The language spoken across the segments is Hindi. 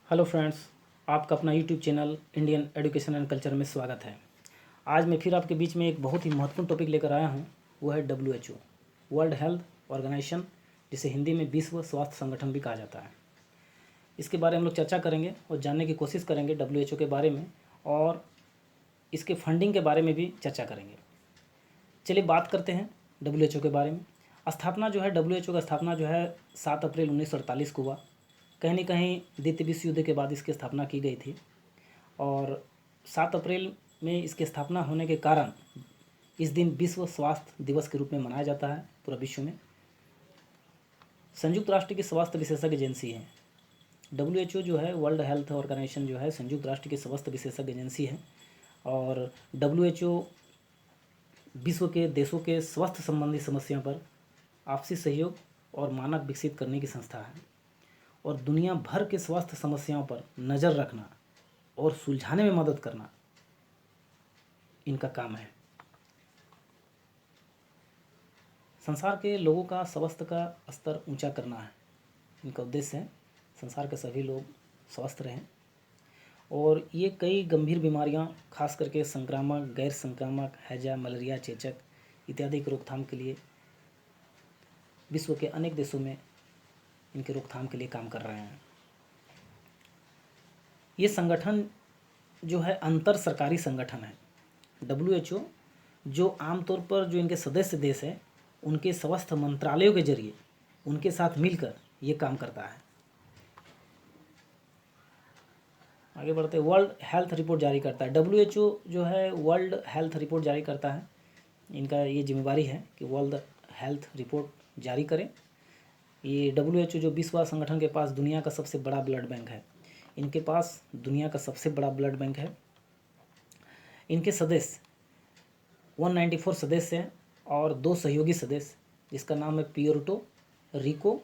हेलो फ्रेंड्स, आपका अपना YouTube channel Indian education and culture में स्वागत है। आज मैं फिर आपके बीच में एक बहुत ही महत्वपूर्ण टॉपिक लेकर आया हूँ। वो है WHO, वर्ल्ड हेल्थ ऑर्गेनाइजेशन, जिसे हिंदी में विश्व स्वास्थ्य संगठन भी कहा जाता है। इसके बारे में हम लोग चर्चा करेंगे और जानने की कोशिश करेंगे WHO के बारे में, और इसके फंडिंग के बारे में भी चर्चा करेंगे। चलिए बात करते हैं WHO के बारे में। स्थापना जो है, WHO का स्थापना जो है 7 अप्रैल 1948 को हुआ। कहीं न कहीं द्वितीय विश्व युद्ध के बाद इसकी स्थापना की गई थी, और 7 अप्रैल में इसकी स्थापना होने के कारण इस दिन विश्व स्वास्थ्य दिवस के रूप में मनाया जाता है पूरा विश्व में। संयुक्त राष्ट्र की स्वास्थ्य विशेषज्ञ एजेंसी है WHO, जो है वर्ल्ड हेल्थ ऑर्गेनाइजेशन, जो है संयुक्त राष्ट्र की स्वास्थ्य विशेषज्ञ एजेंसी है। और WHO विश्व के देशों के स्वास्थ्य संबंधी समस्याओं पर आपसी सहयोग और मानक विकसित करने की संस्था है, और दुनिया भर के स्वास्थ्य समस्याओं पर नज़र रखना और सुलझाने में मदद करना इनका काम है। संसार के लोगों का स्वास्थ्य का स्तर ऊंचा करना है इनका उद्देश्य है। संसार के सभी लोग स्वस्थ रहें, और ये कई गंभीर बीमारियां, खास करके संक्रामक, गैर संक्रामक, हैजा, मलेरिया, चेचक इत्यादि की रोकथाम के लिए विश्व के अनेक देशों में इनके रोकथाम के लिए काम कर रहे हैं। ये संगठन जो है अंतर सरकारी संगठन है। WHO जो आमतौर पर जो इनके सदस्य देश है, उनके स्वास्थ्य मंत्रालयों के जरिए उनके साथ मिलकर ये काम करता है। आगे बढ़ते, वर्ल्ड हेल्थ रिपोर्ट जारी करता है। WHO जो है वर्ल्ड हेल्थ रिपोर्ट जारी करता है। इनका ये जिम्मेवारी है कि वर्ल्ड हेल्थ रिपोर्ट जारी करें। ये WHO जो विश्व संगठन के पास दुनिया का सबसे बड़ा ब्लड बैंक है। इनके पास दुनिया का सबसे बड़ा ब्लड बैंक है। इनके सदस्य 194 सदस्य हैं, और 2 सहयोगी सदस्य, जिसका नाम है प्यूर्टो रिको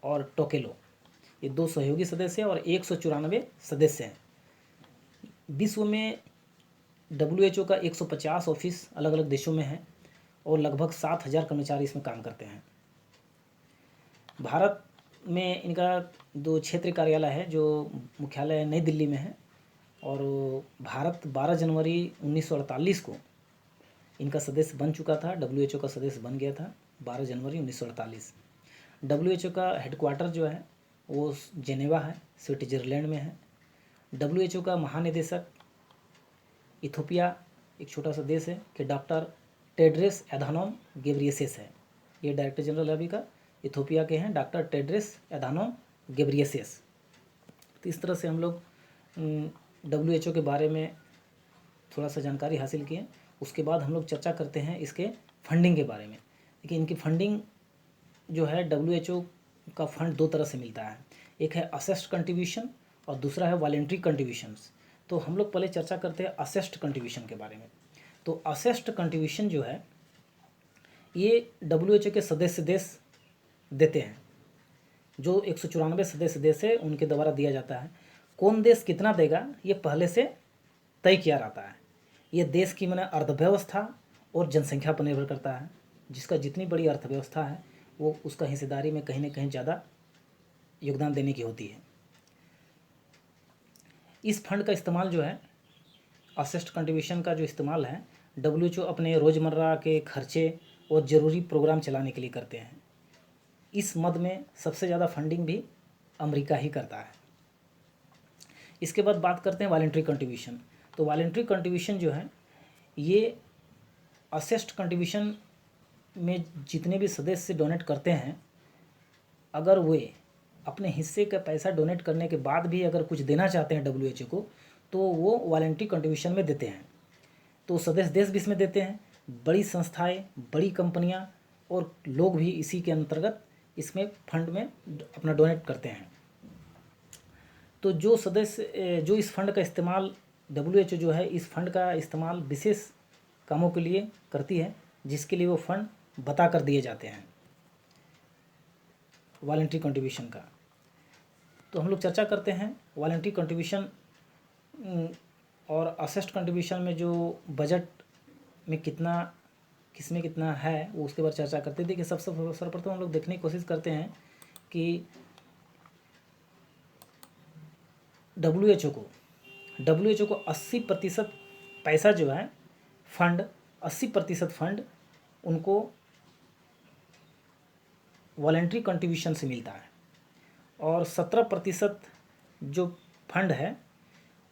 और टोकेलो। ये 2 सहयोगी सदस्य हैं और 194 सदस्य हैं। विश्व में WHO का 150 ऑफिस अलग अलग देशों में है, और लगभग 7,000 कर्मचारी इसमें काम करते हैं। भारत में इनका 2 क्षेत्रीय कार्यालय है, जो मुख्यालय नई दिल्ली में है, और भारत 12 जनवरी 1948 को इनका सदस्य बन चुका था। WHO का सदस्य बन गया था 12 जनवरी 1948। WHO का हेडक्वार्टर जो है वो जेनेवा है, स्विट्जरलैंड में है। WHO का महानिदेशक इथोपिया, एक छोटा सा देश है, कि डॉक्टर टेड्रस एधानोम गेब्रियेसस है। ये डायरेक्टर जनरल अभी का इथोपिया के हैं, डॉक्टर टेड्रस एधानोम गेब्रियेसस। तो इस तरह से हम लोग WHO के बारे में थोड़ा सा जानकारी हासिल किए। उसके बाद हम लोग चर्चा करते हैं इसके फंडिंग के बारे में। देखिए, इनकी फंडिंग जो है, WHO का फंड 2 तरह से मिलता है। एक है असेस्ट कंट्रीब्यूशन और दूसरा है वॉलेंट्री कंट्रीब्यूशंस। तो हम लोग पहले चर्चा करते हैं असेस्ट कंट्रीब्यूशन के बारे में। तो असेस्ट कंट्रीब्यूशन जो है, ये WHO के सदस्य देश देते हैं। जो 194 सदस्य देश है, उनके द्वारा दिया जाता है। कौन देश कितना देगा, ये पहले से तय किया रहता है। ये देश की माने अर्थव्यवस्था और जनसंख्या पर निर्भर करता है। जिसका जितनी बड़ी अर्थव्यवस्था है, वो उसका हिस्सेदारी में कहीं ना कहीं ज़्यादा योगदान देने की होती है। इस फंड का इस्तेमाल जो है, असेस्ट कंट्रीब्यूशन का जो इस्तेमाल है, WHO अपने रोज़मर्रा के खर्चे और ज़रूरी प्रोग्राम चलाने के लिए करते हैं। इस मद में सबसे ज़्यादा फंडिंग भी अमेरिका ही करता है। इसके बाद बात करते हैं वॉलेंट्री कंट्रीब्यूशन। तो वॉलेंट्री कंट्रीब्यूशन जो है, ये असेस्ट कंट्रीब्यूशन में जितने भी सदस्य डोनेट करते हैं, अगर वे अपने हिस्से का पैसा डोनेट करने के बाद भी अगर कुछ देना चाहते हैं WHO को, तो वो वॉलेंट्री कंट्रीब्यूशन में देते हैं। तो सदस्य देश भी इसमें देते हैं, बड़ी संस्थाएं, बड़ी कंपनियां और लोग भी इसी के अंतर्गत इसमें फंड में अपना डोनेट करते हैं। तो जो सदस्य जो इस फंड का इस्तेमाल, WHO जो है इस फंड का इस्तेमाल विशेष कामों के लिए करती है, जिसके लिए वो फंड बता कर दिए जाते हैं वॉलेंट्री कंट्रीब्यूशन का। तो हम लोग चर्चा करते हैं वॉलेंट्री कंट्रीब्यूशन और असेस्ट कंट्रीब्यूशन में जो बजट में कितना, किसमें कितना है, वो उसके बाद चर्चा करते हैं। देखिए, सबसे सर्वप्रथम हम लोग देखने की कोशिश करते हैं कि डब्ल्यू एच ओ को 80% पैसा जो है फंड, 80% फंड उनको वॉलेंट्री कंट्रीब्यूशन से मिलता है, और 17% जो फंड है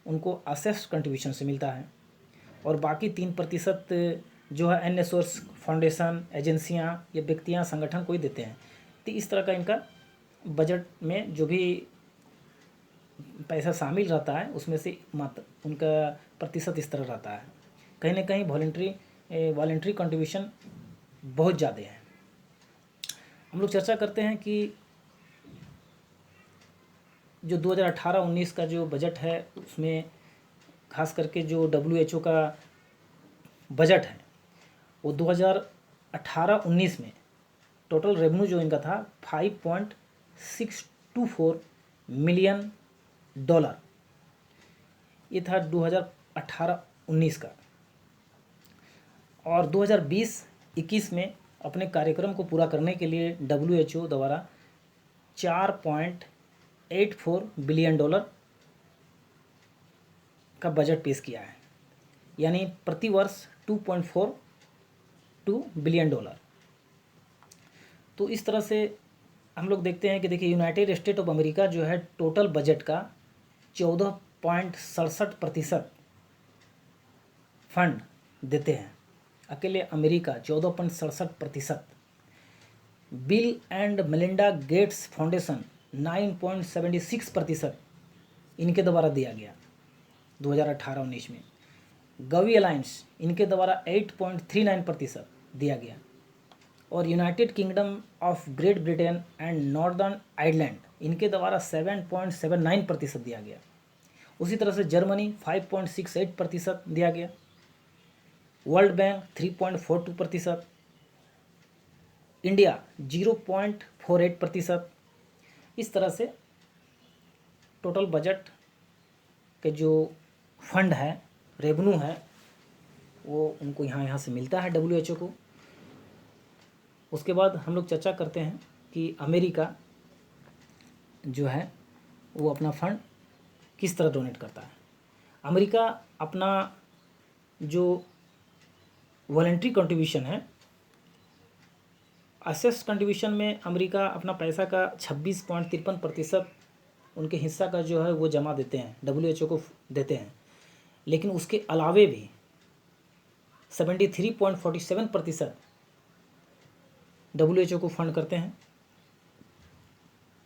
उनको असेस्ट कंट्रीब्यूशन से मिलता है, और बाकी 3% जो है अन्य सोर्स, फाउंडेशन, एजेंसियां या व्यक्तियां, संगठन कोई देते हैं। तो इस तरह का इनका बजट में जो भी पैसा शामिल रहता है उसमें से मात्र उनका प्रतिशत इस तरह रहता है। कहीं ना कहीं वॉलेंट्री कंट्रीब्यूशन बहुत ज़्यादा है। हम लोग चर्चा करते हैं कि जो 2018-19 का जो बजट है उसमें खास करके जो WHO का बजट है वो 2018-19 में टोटल रेवेन्यू जो इनका था $5.624 मिलियन, ये था 2018-19 का। और 2020-21 में अपने कार्यक्रम को पूरा करने के लिए WHO द्वारा $4.84 बिलियन का बजट पेश किया है, यानी प्रति वर्ष $2.42 बिलियन। तो इस तरह से हम लोग देखते हैं कि देखिए यूनाइटेड स्टेट ऑफ अमेरिका जो है टोटल बजट का 14.67% फंड देते हैं, अकेले America 14.67%। Bill and Melinda Gates foundation 9.76% इनके द्वारा दिया गया 2018-19 में। गवी अलायंस इनके द्वारा 8.39% दिया गया, और United kingdom of great Britain and northern Ireland इनके द्वारा 7.79% दिया गया। उसी तरह से जर्मनी 5.68% दिया गया, वर्ल्ड बैंक 3.42%, इंडिया 0.48%। इस तरह से टोटल बजट के जो फंड है, रेवेन्यू है, वो उनको यहाँ से मिलता है WHO को। उसके बाद हम लोग चर्चा करते हैं कि अमेरिका जो है वो अपना फंड किस तरह डोनेट करता है। अमेरिका अपना जो वॉलेंट्री कंट्रीब्यूशन है, असेस्ट कंट्रीब्यूशन में अमेरिका अपना पैसा का 26.53% उनके हिस्सा का जो है वो जमा देते हैं, WHO को देते हैं। लेकिन उसके अलावे भी 73.47% WHO को फंड करते हैं।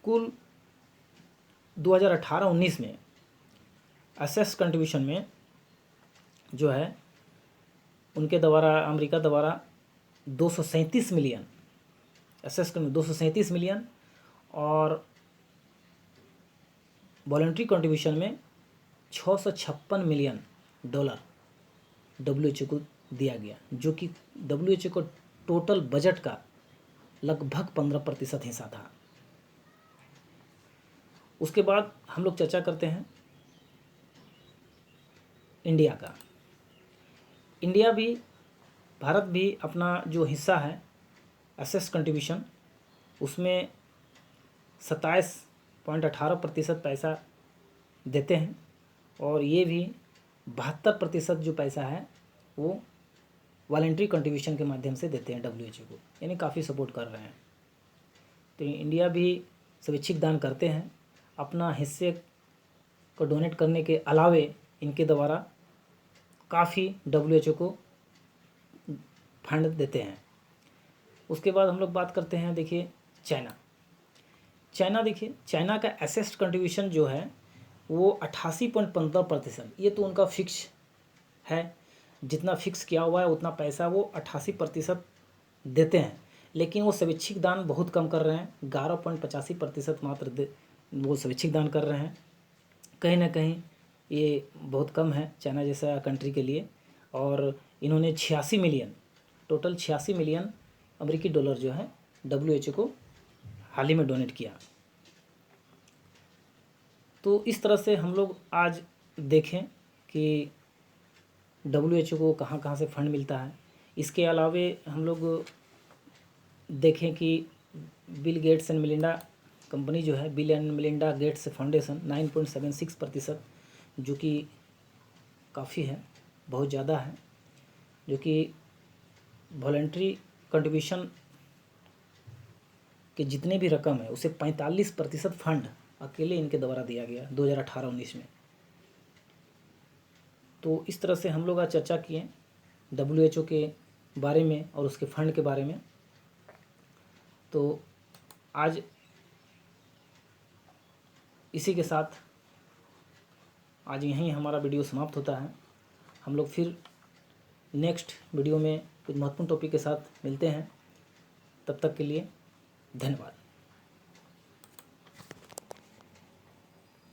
कुल 2018-19 में असेस्ट कंट्रीब्यूशन में जो है उनके द्वारा, अमेरिका द्वारा 237 मिलियन, असेस्ट 237 मिलियन, और वॉलंटरी कंट्रीब्यूशन में $656 मिलियन WHO को दिया गया, जो कि WHO को टोटल बजट का लगभग 15% हिस्सा था। उसके बाद हम लोग चर्चा करते हैं इंडिया का। इंडिया भी, भारत भी अपना जो हिस्सा है असेस्ट कंट्रीब्यूशन उसमें 27.18% पैसा देते हैं, और ये भी 72% जो पैसा है वो वॉलेंट्री कंट्रीब्यूशन के माध्यम से देते हैं WHO को, यानी काफ़ी सपोर्ट कर रहे हैं। तो इंडिया भी स्वैच्छिक दान करते हैं, अपना हिस्से को डोनेट करने के अलावे इनके द्वारा काफ़ी WHO को फंड देते हैं। उसके बाद हम लोग बात करते हैं, देखिए चाइना देखिए चाइना का असेस्ट कंट्रीब्यूशन जो है वो 88.15%, ये तो उनका फिक्स है, जितना फिक्स किया हुआ है उतना पैसा वो 88% देते हैं। लेकिन वो स्वैच्छिक दान बहुत कम कर रहे हैं, 11.85% मात्र वो स्वैच्छिक दान कर रहे हैं। कहीं ना कहीं ये बहुत कम है चाइना जैसा कंट्री के लिए। और इन्होंने 86 मिलियन, टोटल 86 मिलियन अमेरिकी डॉलर जो है WHO को हाल ही में डोनेट किया। तो इस तरह से हम लोग आज देखें कि WHO को कहाँ कहाँ से फंड मिलता है। इसके अलावे हम लोग देखें कि Bill Gates and Melinda company जो है bill and Melinda Gates foundation 9.76%, जो कि काफ़ी है, बहुत ज़्यादा है, जो कि वॉलंटरी कंट्रीब्यूशन के जितने भी रकम है उसे 45% फंड अकेले इनके द्वारा दिया गया 2018-19 में। तो इस तरह से हम लोग आज चर्चा किए WHO के बारे में और उसके फंड के बारे में। तो आज इसी के साथ आज यहीं हमारा वीडियो समाप्त होता है। हम लोग फिर नेक्स्ट वीडियो में कुछ महत्वपूर्ण टॉपिक के साथ मिलते हैं। तब तक के लिए धन्यवाद।